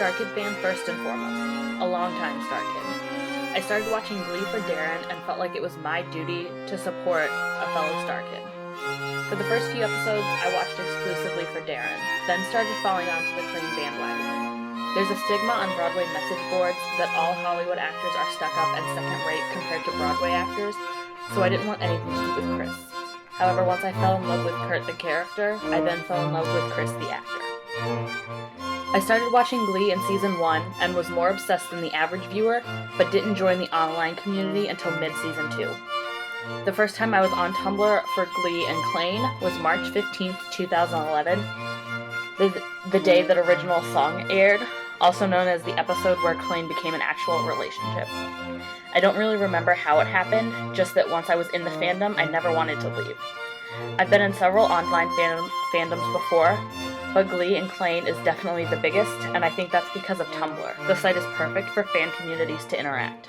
Star Kid fan first and foremost, a longtime Star Kid. I started watching Glee for Darren and felt like it was my duty to support a fellow Star Kid. For the first few episodes, I watched exclusively for Darren, then started falling onto the Klaine bandwagon. There's a stigma on Broadway message boards that all Hollywood actors are stuck up and second-rate compared to Broadway actors, so I didn't want anything to do with Chris. However, once I fell in love with Kurt the character, I then fell in love with Chris the actor. I started watching Glee in season 1 and was more obsessed than the average viewer, but didn't join the online community until mid-season 2. The first time I was on Tumblr for Glee and Klaine was March 15th, 2011, the day that original song aired, also known as the episode where Klaine became an actual relationship. I don't really remember how it happened, just that once I was in the fandom, I never wanted to leave. I've been in several online fandoms before, but Glee and Klaine is definitely the biggest, and I think that's because of Tumblr. The site is perfect for fan communities to interact.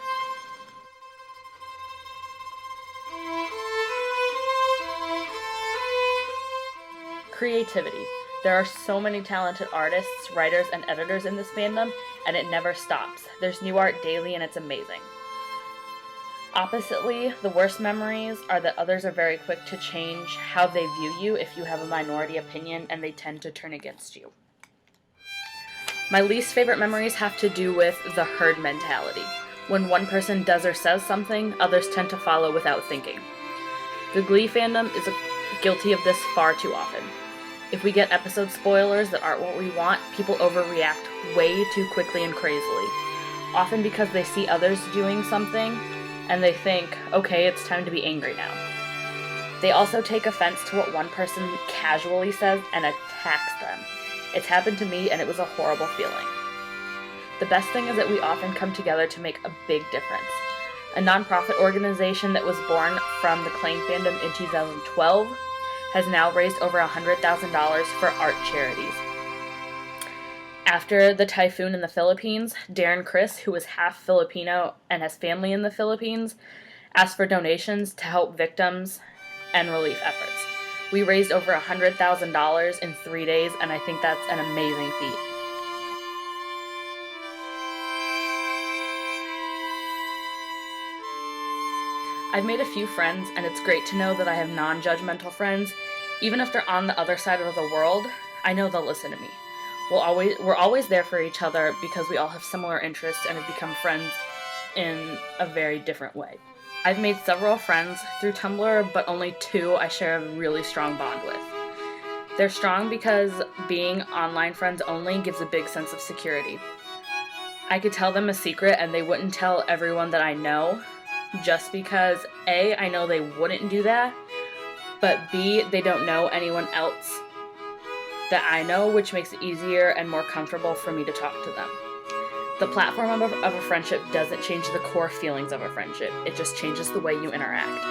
Creativity. There are so many talented artists, writers, and editors in this fandom, and it never stops. There's new art daily, and it's amazing. Oppositely, the worst memories are that others are very quick to change how they view you if you have a minority opinion, and they tend to turn against you. My least favorite memories have to do with the herd mentality. When one person does or says something, others tend to follow without thinking. The Glee fandom is guilty of this far too often. If we get episode spoilers that aren't what we want, people overreact way too quickly and crazily, often because they see others doing something and they think, okay, it's time to be angry now. They also take offense to what one person casually says and attacks them. It's happened to me and it was a horrible feeling. The best thing is that we often come together to make a big difference. A nonprofit organization that was born from the Klaine fandom in 2012 has now raised over $100,000 for art charities. After the typhoon in the Philippines, Darren Criss, who is half Filipino and has family in the Philippines, asked for donations to help victims and relief efforts. We raised over $100,000 in 3 days, and I think that's an amazing feat. I've made a few friends, and it's great to know that I have non-judgmental friends. Even if they're on the other side of the world, I know they'll listen to me. We're always there for each other because we all have similar interests and have become friends in a very different way. I've made several friends through Tumblr, but only 2 I share a really strong bond with. They're strong because being online friends only gives a big sense of security. I could tell them a secret and they wouldn't tell everyone that I know, just because A, I know they wouldn't do that, but B, they don't know anyone else that I know, which makes it easier and more comfortable for me to talk to them. The platform of a friendship doesn't change the core feelings of a friendship. It just changes the way you interact.